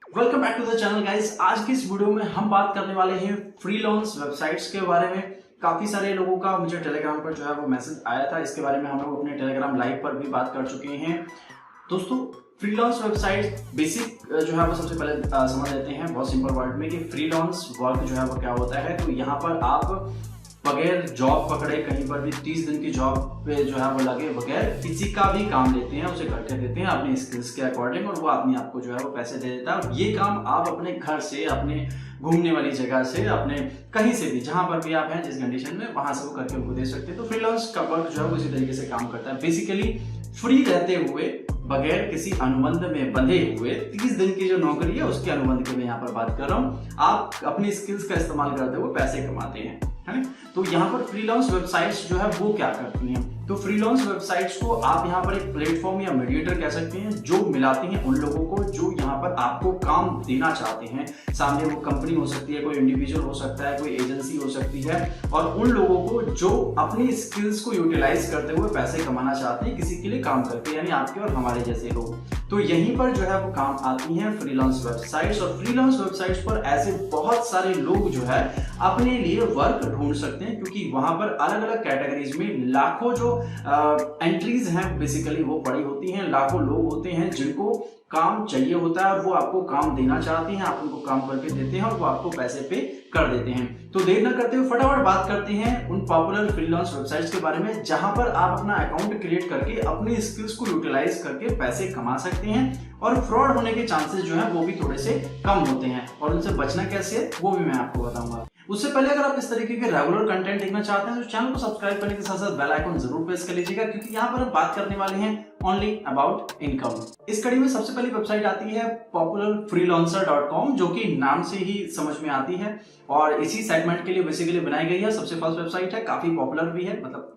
Welcome back to the channel guys. आज की इस वीडियो में हम बात करने वाले हैं फ्रीलांस वेबसाइट्स के बारे में। काफी सारे लोगों का मुझे टेलीग्राम पर जो है वो मैसेज आया था। इसके बारे में हम लोग अपने टेलीग्राम लाइव पर भी बात कर चुके हैं। दोस्तों, फ्रीलांस वेबसाइट बेसिक जो है वो सबसे पहले समझ लेते हैं बहुत सिंपल वर्ड में कि फ्रीलांस वर्क जो है वो क्या होता है। तो यहाँ पर आप बगैर जॉब पकड़े कहीं पर भी 30 दिन की जॉब पे जो है वो लगे बगैर किसी का भी काम लेते हैं, उसे करके देते हैं अपने स्किल्स के अकॉर्डिंग, और वो आदमी आपको जो है वो पैसे दे देता है। और ये काम आप अपने घर से, अपने घूमने वाली जगह से, अपने कहीं से भी, जहां पर भी आप हैं जिस कंडीशन में, वहां से वो करके उनको दे सकते हैं। तो फ्रीलांस का वर्क जो है वो इसी तरीके से काम करता है। बेसिकली फ्री रहते हुए, बगैर किसी अनुबंध में बंधे हुए 30 दिन की जो नौकरी है उसके अनुबंध की मैं यहाँ पर बात कर रहा हूँ। आप अपनी स्किल्स का इस्तेमाल करते हुए पैसे कमाते हैं, है ना। तो यहाँ पर फ्रीलांस वेबसाइट्स जो है वो क्या करती हैं? तो फ्रीलांस वेबसाइट्स को आप यहाँ पर एक प्लेटफॉर्म या मीडिएटर कह सकते हैं, जो मिलाती हैं उन लोगों को जो यहाँ पर आपको काम देना चाहते हैं। सामने वो कंपनी हो सकती है, कोई इंडिविजुअल हो सकता है, कोई एजेंसी हो सकती है, और उन लोगों को जो अपनी स्किल्स को यूटिलाइज करते हुए पैसे कमाना चाहते हैं किसी के लिए काम करके, यानी आपके और हमारे जैसे लोग। तो यहीं पर जो है वो काम आती हैं फ्रीलांस वेबसाइट्स। और फ्रीलांस वेबसाइट्स पर ऐसे बहुत सारे लोग जो है अपने लिए वर्क ढूंढ सकते हैं, क्योंकि वहां पर अलग अलग कैटेगरीज में लाखों जो एंट्रीज हैं बेसिकली वो पड़ी होती हैं। लाखों लोग होते हैं जिनको काम चाहिए होता है और वो आपको काम देना चाहते हैं, आप उनको काम करके देते हैं और वो आपको पैसे पे कर देते हैं। तो देर न करते हुए फटाफट बात करते हैं उन पॉपुलर फ्रीलांस वेबसाइट्स के बारे में, जहां पर आप अपना अकाउंट क्रिएट करके अपनी स्किल्स को यूटिलाइज करके पैसे कमा सकते हैं, और फ्रॉड होने के चांसेस जो है वो भी थोड़े से कम होते हैं। और उनसे बचना कैसे, वो भी मैं आपको बताऊंगा। उससे पहले अगर आप इस तरीके के रेगुलर कंटेंट देखना चाहते हैं तो चैनल को सब्सक्राइब करने के साथ साथ बेल आइकन जरूर प्रेस कर लीजिएगा, क्योंकि यहाँ पर हम बात करने वाले हैं ओनली अबाउट इनकम। इस कड़ी में सबसे पहली वेबसाइट आती है popularfreelancer.com, जो कि नाम से ही समझ में आती है और इसी सेगमेंट के लिए बेसिकली बनाई गई है। सबसे फर्स्ट वेबसाइट है, काफी पॉपुलर भी है, मतलब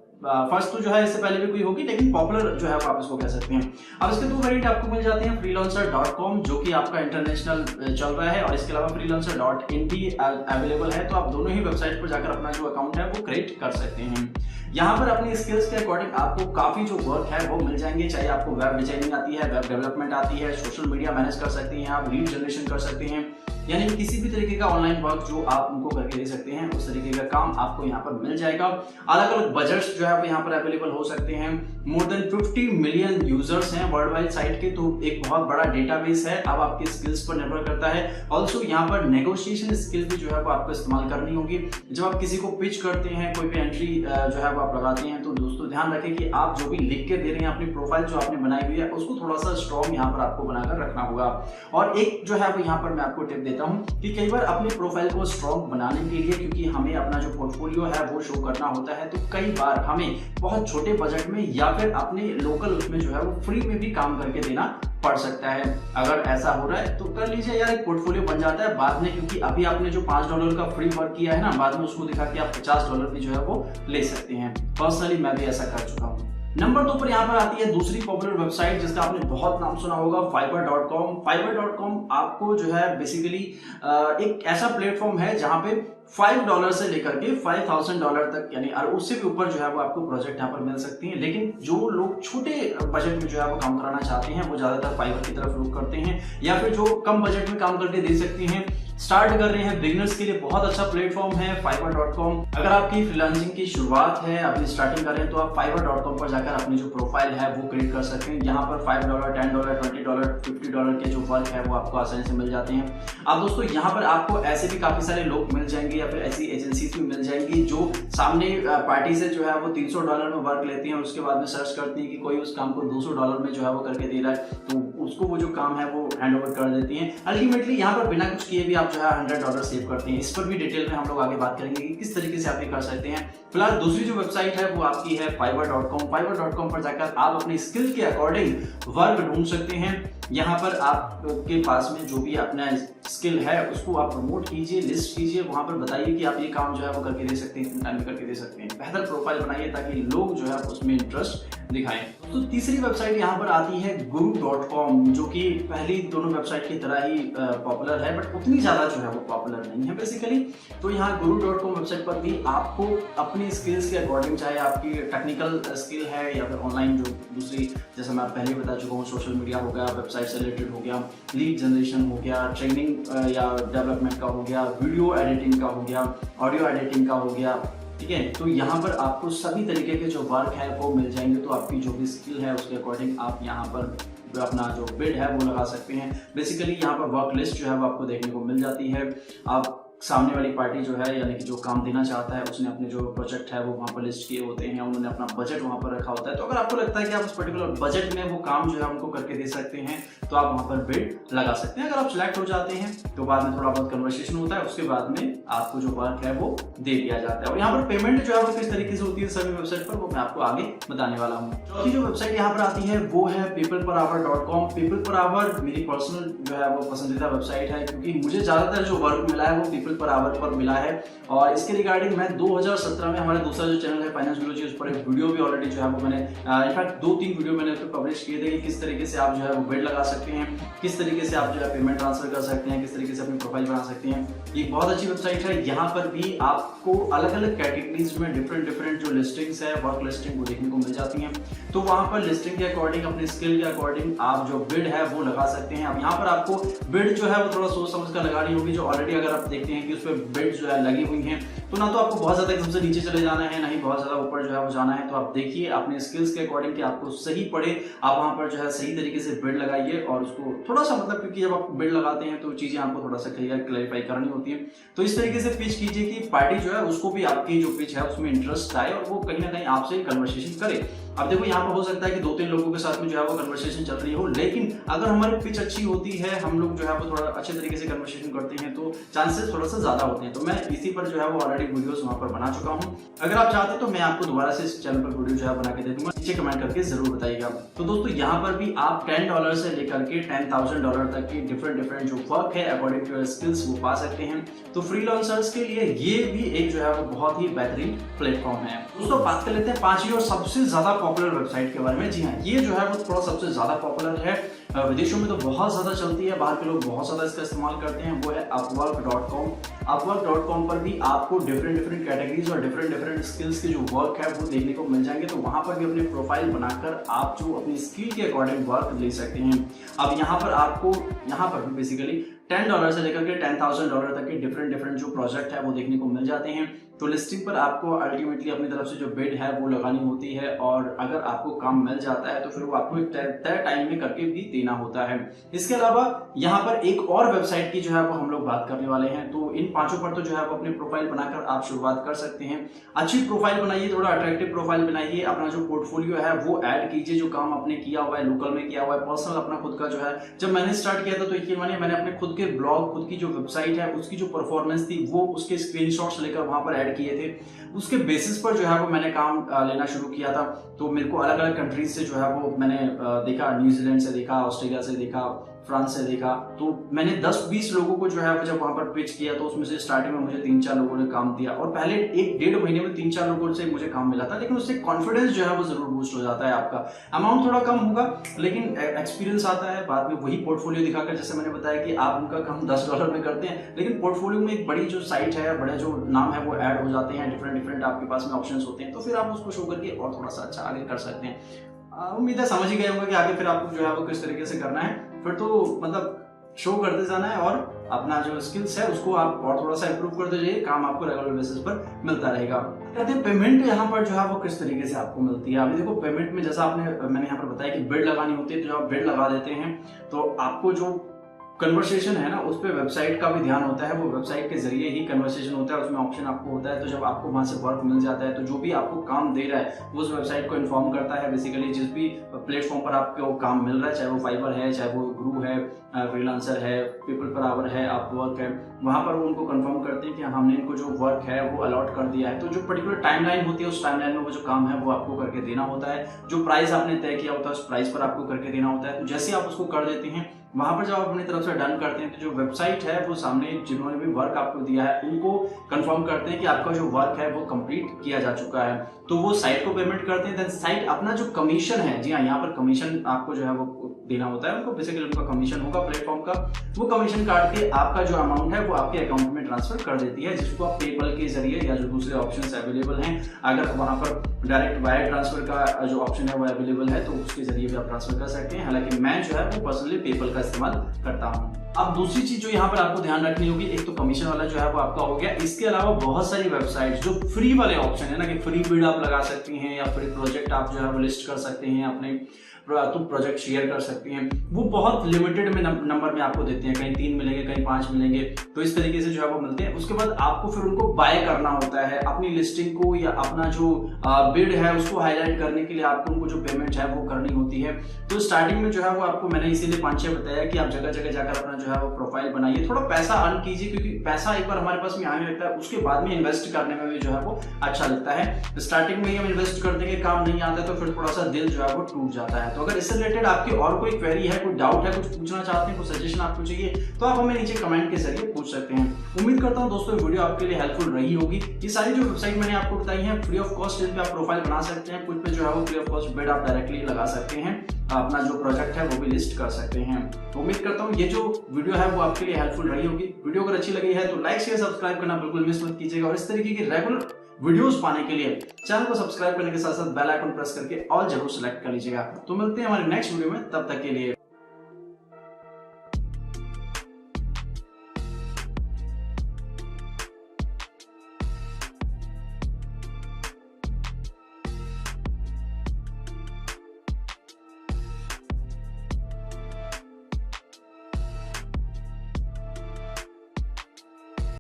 फर्स्ट तो जो है इससे पहले भी कोई होगी, लेकिन पॉपुलर जो है वो आप इसको कह सकते हैं। अब इसके दो वेरिएंट आपको मिल जाते हैं, freelancer.com जो कि आपका इंटरनेशनल चल रहा है, और इसके अलावा freelancer.in भी अवेलेबल है। तो आप दोनों ही वेबसाइट पर जाकर अपना जो अकाउंट है वो क्रिएट कर सकते हैं। यहाँ पर अपनी स्किल्स के अकॉर्डिंग आपको काफी जो वर्क है वो मिल जाएंगे। चाहे आपको वेब डिजाइनिंग आती है, वेब डेवलपमेंट आती है, सोशल मीडिया मैनेज कर सकते हैं, आप लीड जनरेशन कर सकते हैं, यानी किसी भी तरीके का ऑनलाइन वर्क जो आप उनको करके दे सकते हैं उस तरीके का काम आपको यहाँ पर मिल जाएगा। अलग अलग बजट्स जो है वो यहाँ पर अवेलेबल हो सकते हैं। मोर देन 50 मिलियन यूजर्स हैं वर्ल्ड वाइड साइट के, तो एक बहुत बड़ा डेटाबेस है। अब आपकी स्किल्स पर निर्भर करता है। ऑल्सो यहाँ पर नेगोशिएशन स्किल भी जो है वो आपको इस्तेमाल करनी होगी। जब आप किसी को पिच करते हैं, कोई भी एंट्री जो है वो आप लगाते हैं, तो दोस्तों ध्यान रखें कि आप जो भी लिख के दे रहे हैं, अपनी प्रोफाइल जो आपने बनाई हुई है उसको थोड़ा सा स्ट्रॉन्ग यहाँ पर आपको बनाकर रखना होगा। और एक जो है वो यहाँ पर मैं आपको टिप देता हूँ कि कई बार अपनी प्रोफाइल को स्ट्रॉन्ग बनाने के लिए, क्योंकि हमें अपना जो पोर्टफोलियो है वो शो करना होता है, तो कई बार हमें बहुत छोटे बजट में या फिर अपने लोकल उसमें जो है वो फ्री में भी काम करके देना पड़ सकता है। अगर ऐसा हो रहा है तो कर लीजिए यार, एक पोर्टफोलियो बन जाता है बाद में, क्योंकि अभी आपने जो $5 का फ्री वर्क किया है ना, बाद में उसको दिखा के आप $50 भी जो है वो ले सकते हैं। पर्सनली मैं भी ऐसा कर चुका हूँ। नंबर 2 पर यहाँ पर आती है दूसरी पॉपुलर वेबसाइट जिसका आपने बहुत नाम सुना होगा, fiverr.com। fiverr.com आपको जो है बेसिकली एक ऐसा प्लेटफॉर्म है जहां पे $5 से लेकर के $5,000 तक, यानी और उससे भी ऊपर जो है वो आपको प्रोजेक्ट यहाँ पर मिल सकती हैं। लेकिन जो लोग छोटे बजट में जो है वो काम कराना चाहते हैं वो ज्यादातर फाइवर की तरफ रुख करते हैं, या फिर जो कम बजट में काम करके दे सकते हैं, स्टार्ट कर रहे हैं, बिगिनर्स के लिए बहुत अच्छा प्लेटफॉर्म है fiverr.com। अगर आपकी फ्रीलांसिंग की शुरुआत है, अपनी स्टार्टिंग कर रहे हैं, तो आप fiverr.com पर जाकर अपनी जो प्रोफाइल है वो क्रिएट कर सकते हैं। यहाँ पर $5, $10, $20, $50 के जो वर्क है वो आपको आसानी से मिल जाते हैं। अब दोस्तों यहाँ पर आपको ऐसे भी काफी सारे लोग मिल जाएंगे, या फिर ऐसी एजेंसीज भी मिल जाएंगी जो सामने पार्टी से जो है वो $300 में वर्क लेती हैं, और उसके बाद में सर्च करती है कि कोई उस काम को $200 में जो है वो करके दे रहा है, तो उसको वो जो काम है वो हैंड ओवर कर देती हैं। अल्टीमेटली यहाँ पर बिना कुछ किए भी आप जो है $100 सेव करते हैं। इस पर भी डिटेल में हम लोग आगे बात करेंगे कि किस तरीके से आप ये कर सकते हैं। फिलहाल दूसरी जो वेबसाइट है वो आपकी है fiverr.com। fiverr.com पर जाकर आप अपनी स्किल के अकॉर्डिंग वर्क ढूंढ सकते हैं। यहाँ पर आपके पास में जो भी अपना स्किल है उसको आप प्रमोट कीजिए, लिस्ट कीजिए, वहां पर बताइए कि आप ये काम जो है वो करके दे सकते हैं, इतने टाइम में करके दे सकते हैं। बेहतर प्रोफाइल बनाइए ताकि लोग जो है उसमें इंटरेस्ट दिखाएं। तो तीसरी वेबसाइट यहाँ पर आती है guru.com, जो कि पहली दोनों वेबसाइट की तरह ही पॉपुलर है, बट उतनी ज़्यादा जो है वो पॉपुलर नहीं है बेसिकली। तो यहाँ guru.com वेबसाइट पर भी आपको अपनी स्किल्स के अकॉर्डिंग, चाहे आपकी टेक्निकल स्किल है या फिर ऑनलाइन जो दूसरी, जैसे मैं पहले बता चुका हूँ, सोशल मीडिया हो गया, वेबसाइट से रिलेटेड हो गया, लीड जनरेशन हो गया, ट्रेनिंग या डेवलपमेंट का हो गया, वीडियो एडिटिंग का हो गया, ऑडियो एडिटिंग का हो गया, ठीक है। तो यहाँ पर आपको सभी तरीके के जो वर्क है वो मिल जाएंगे। तो आपकी जो भी स्किल है उसके अकॉर्डिंग आप यहाँ पर अपना जो बिड है वो लगा सकते हैं। बेसिकली यहाँ पर वर्क लिस्ट जो है वो आपको देखने को मिल जाती है। आप सामने वाली पार्टी जो है, यानी कि जो काम देना चाहता है, उसने अपने जो प्रोजेक्ट है वो वहाँ पर लिस्ट किए होते हैं, उन्होंने अपना बजट वहाँ पर रखा होता है। तो अगर आपको लगता है कि आप उस पर्टिकुलर बजट में वो काम जो है उनको करके दे सकते हैं, तो आप वहाँ पर बिड लगा सकते हैं। अगर आप सिलेक्ट हो जाते हैं तो बाद में थोड़ा बहुत कन्वर्सेशन होता है, उसके बाद में आपको जो वर्क है वो दे दिया जाता है। और यहाँ पर पेमेंट जो है वो किस तरीके से होती है सभी वेबसाइट पर, वो मैं आपको आगे बताने वाला हूँ। चौथी जो वेबसाइट यहाँ पर आती है वो है peopleperhour.com। पीपल पर आवर मेरी पर्सनल जो है वो पसंदीदा वेबसाइट है, क्योंकि मुझे ज्यादातर जो वर्क मिला है वो पीपल पर आवर पर मिला है। और इसके रिगार्डिंग मैं 2017 में हमारा दूसरा जो चैनल है फाइनेंस गुरुजी, उस पर एक वीडियो भी ऑलरेडी जो है वो मैंने इनफैक्ट 2-3 वीडियो मैंने उसको पब्लिश किए थे कि किस तरीके से आप जो है वो बिड लगा सकते हैं, किस तरीके से आप जो है पेमेंट ट्रांसफर कर सकते हैं, किस तरीके से अपनी प्रोफाइल बना सकते हैं। ये बहुत अच्छी वेबसाइट है। यहाँ पर भी आपको अलग अलग कैटेगरीज में डिफरेंट जो लिस्टिंग्स है, वर्क लिस्टिंग, वो देखने को मिल जाती हैं। तो वहाँ पर लिस्टिंग के अकॉर्डिंग, अपनी स्किल के अकॉर्डिंग आप जो बिड है वो लगा सकते हैं। अब यहाँ पर आपको बिड जो है वो थोड़ा सोच समझ कर लगानी होगी। जो ऑलरेडी अगर आप देखते हैं कि उस पर बिड जो है लगी हुई हैं, तो ना तो आपको बहुत ज्यादा एकदम से नीचे चले जाना है, ना ही बहुत ज्यादा ऊपर जो है वो जाना है। तो आप देखिए अपने स्किल्स के अकॉर्डिंग कि आपको सही पड़े, आप वहाँ पर जो है सही तरीके से बिड लगाइए। और उसको थोड़ा सा मतलब, क्योंकि जब आप बिड लगाते हैं तो चीजें आपको थोड़ा सा क्लैरिफाई करनी होती है। तो इस तरीके से पिच कीजिए कि पार्टी जो है उसको भी आपकी जो पिच है उसमें इंटरेस्ट आए और वो कहीं ना कहीं आपसे कन्वर्सेशन करे। अब देखो यहाँ पर हो सकता है कि 2-3 लोगों के साथ में जो है वो कन्वर्सेशन चल रही हो, लेकिन अगर हमारी पिच अच्छी होती है, हम लोग जो है वो थोड़ा अच्छे तरीके से कन्वर्सेशन करते हैं, तो चांसेस थोड़ा सा ज्यादा होते हैं। तो मैं इसी पर जो है वो ऑलरेडी वीडियोस वहाँ पर बना चुका हूँ। अगर आप चाहते तो मैं आपको दोबारा से इस चैनल पर वीडियो जो है बना के दे दूंगा, नीचे कमेंट करके जरूर बताइएगा। तो दोस्तों यहाँ पर भी आप $10 से लेकर के $10,000 तक की डिफरेंट जो वर्क है अकॉर्डिंग टू स्किल्स वो पा सकते हैं। तो फ्रीलांसर्स के लिए ये भी एक जो है वो बहुत ही बेहतरीन प्लेटफॉर्म है। दोस्तों बात कर लेते हैं पांचवी और सबसे ज्यादा पॉपुलर वेबसाइट के बारे में। जी हाँ, ये जो है वो थोड़ा सबसे ज्यादा पॉपुलर है, विदेशों में तो बहुत ज्यादा चलती है, बाहर के लोग बहुत ज्यादा इसका इस्तेमाल करते हैं, वो है upwork.com। upwork.com पर भी आपको डिफरेंट कैटेगरीज और डिफरेंट स्किल्स के जो वर्क है वो देखने को मिल जाएंगे। तो वहां पर भी अपनी प्रोफाइल बनाकर आप जो अपनी स्किल के अकॉर्डिंग वर्क ले सकते हैं। अब यहाँ पर आपको यहाँ पर भी बेसिकली $10 से लेकर के $10,000 तक के डिफरेंट जो प्रोजेक्ट है वो देखने को मिल जाते हैं। तो लिस्टिंग पर आपको अल्टीमेटली अपनी तरफ से जो बिड है वो लगानी होती है, और अगर आपको काम मिल जाता है तो फिर वो आपको एक तय टाइम में करके भी देना होता है। इसके अलावा यहाँ पर एक और वेबसाइट की जो है वो हम लोग बात करने वाले हैं। तो इन पांचों पर तो जो है वो अपनी प्रोफाइल बनाकर आप शुरुआत कर सकते हैं। अच्छी प्रोफाइल बनाइए, थोड़ा अट्रैक्टिव प्रोफाइल बनाइए, अपना जो पोर्टफोलियो है वो ऐड कीजिए, जो काम आपने किया हुआ है, लोकल में किया हुआ है, पर्सनल अपना खुद का जो है। जब मैंने स्टार्ट किया था तो यकीन मानिए मैंने अपने खुद के ब्लॉग, खुद की जो वेबसाइट है उसकी जो परफॉर्मेंस थी वो उसके स्क्रीनशॉट्स लेकर वहां पर ऐड किए थे। उसके बेसिस पर जो है वो मैंने काम लेना शुरू किया था। तो मेरे को अलग अलग कंट्रीज से जो है वो मैंने देखा, न्यूजीलैंड से देखा, ऑस्ट्रेलिया से देखा, फ्रांस से देखा। तो मैंने 10-20 लोगों को जो है जब वहां पर पिच किया तो उसमें से स्टार्टिंग में मुझे 3-4 लोगों ने काम दिया, और पहले 1-1.5 महीने में 3-4 लोगों से मुझे काम मिला था। लेकिन उससे कॉन्फिडेंस जो है वो जरूर बूस्ट हो जाता है। आपका अमाउंट थोड़ा कम होगा लेकिन एक्सपीरियंस आता है बाद में। वही पोर्टफोलियो दिखाकर, जैसे मैंने बताया कि आप उनका काम $10 में करते हैं, लेकिन पोर्टफोलियो में एक बड़ी जो साइट है, बड़े जो नाम है वो ऐड हो जाते हैं, डिफरेंट आपके पास में ऑप्शंस होते हैं। तो फिर आप उसको शो करके और थोड़ा सा अच्छा आगे कर सकते हैं। उम्मीद है समझ ही गए होंगे कि आगे फिर आपको जो है वो किस तरीके से करना है। फिर तो मतलब शो करते जाना है और अपना जो स्किल्स है उसको आप और थोड़ा सा इंप्रूव करते जाइए, काम आपको रेगुलर बेसिस पर मिलता रहेगा। कहते हैं पेमेंट यहाँ पर जो है वो किस तरीके से आपको मिलती है। अभी देखो पेमेंट में जैसा मैंने यहाँ पर बताया कि बिड लगानी होती है, तो जब आप बिड लगा देते हैं तो आपको जो कन्वर्सेशन है ना उस पर वेबसाइट का भी ध्यान होता है। वो वेबसाइट के जरिए ही कन्वर्सेशन होता है, उसमें ऑप्शन आपको होता है। तो जब आपको वहां से वर्क मिल जाता है तो जो भी आपको काम दे रहा है वो उस वेबसाइट को इन्फॉर्म करता है। बेसिकली जिस भी प्लेटफॉर्म पर आपको काम मिल रहा है, चाहे वो फाइवर है, चाहे वो गुरु है, फ्रीलांसर है, पीपल पर आवर है, अपवर्क है, वहां पर वो उनको कंफर्म करते हैं कि हमने इनको जो वर्क है वो अलॉट कर दिया है। तो जो पर्टिकुलर टाइमलाइन होती है उस टाइमलाइन में वो जो काम है वो आपको करके देना होता है। जो प्राइस आपने तय किया होता है उस प्राइस पर आपको करके देना होता है। तो जैसे आप उसको कर देते हैं वहां पर जब आप अपनी तरफ से डन करते हैं तो जो वेबसाइट है वो सामने जिन्होंने भी वर्क आपको दिया है उनको कंफर्म करते हैं कि आपका जो वर्क है वो कंप्लीट किया जा चुका है, तो वो साइट को पेमेंट करते हैं। देन साइट अपना जो कमीशन है, जी हाँ, यहाँ पर कमीशन आपको जो है वो देना होता है उनको, बेसिकली उनका कमीशन होगा प्लेटफॉर्म का, वो कमीशन काट के आपका जो अमाउंट है वो आपके अकाउंट में ट्रांसफर कर देती है, जिसको आप पेपल के जरिए या जो दूसरे ऑप्शंस अवेलेबल हैं, अगर वहां पर डायरेक्ट वायर ट्रांसफर का जो ऑप्शन है वो अवेलेबल है तो उसके जरिए भी आप ट्रांसफर कर सकते हैं। हालांकि मैं जो है वो पर्सनली पेपल का इस्तेमाल करता हूँ। अब दूसरी चीज जो यहाँ पर आपको ध्यान रखनी होगी, एक तो कमीशन वाला जो है वो आपका हो गया, इसके अलावा बहुत सारी वेबसाइट जो फ्री वाले ऑप्शन है ना, कि फ्री बिड आप लगा सकती हैं या फ्री प्रोजेक्ट आप जो है वो लिस्ट कर सकते हैं, अपने तो प्रोजेक्ट शेयर कर सकती हैं, वो बहुत लिमिटेड में नंबर में आपको देते हैं, कहीं 3 मिलेंगे कहीं 5 मिलेंगे, तो इस तरीके से जो है वो मिलते हैं। उसके बाद आपको फिर उनको बाय करना होता है, अपनी लिस्टिंग को या अपना जो बिड है उसको हाईलाइट करने के लिए आपको उनको जो पेमेंट है वो करनी होती है। तो स्टार्टिंग में जो है वो आपको मैंने इसीलिए 5-6 बताया कि आप जगह जगह जाकर अपना जो है वो प्रोफाइल बनाइए, थोड़ा पैसा अर्न कीजिए, क्योंकि पैसा एक बार हमारे पास में आने लगता है उसके बाद में इन्वेस्ट करने में भी जो है वो अच्छा लगता है। स्टार्टिंग में ही हम इन्वेस्ट करने के काम नहीं आता तो फिर थोड़ा सा दिल जो है वो टूट जाता है। तो अगर इससे रिलेटेड आपकी और कोई क्वेरी है, कोई डाउट है, कुछ पूछना चाहते हैं, कुछ सजेशन आपको चाहिए, तो आप हमें नीचे कमेंट के जरिए पूछ सकते हैं। उम्मीद करता हूं दोस्तों वीडियो आपके लिए हेल्पफुल रही होगी। ये सारी जो वेबसाइट मैंने आपको बताई है फ्री ऑफ कॉस्ट, जिन पे आप प्रोफाइल बना सकते हैं, कुछ पे जो है वो फ्री ऑफ कॉस्ट बिड आप डायरेक्टली लगा सकते हैं, अपना जो प्रोजेक्ट है वो भी लिस्ट कर सकते हैं। तो उम्मीद करता हूँ ये जो वीडियो है वो आपके लिए हेल्पफुल रही होगी। वीडियो अगर अच्छी लगी है तो लाइक शेयर सब्सक्राइब करना बिल्कुल मिस मत कीजिएगा, और इस तरीके की रेगुलर वीडियोस पाने के लिए चैनल को सब्सक्राइब करने के साथ साथ बेल आइकन प्रेस करके ऑल जरूर सेलेक्ट कर लीजिएगा। तो मिलते हैं हमारे नेक्स्ट वीडियो में, तब तक के लिए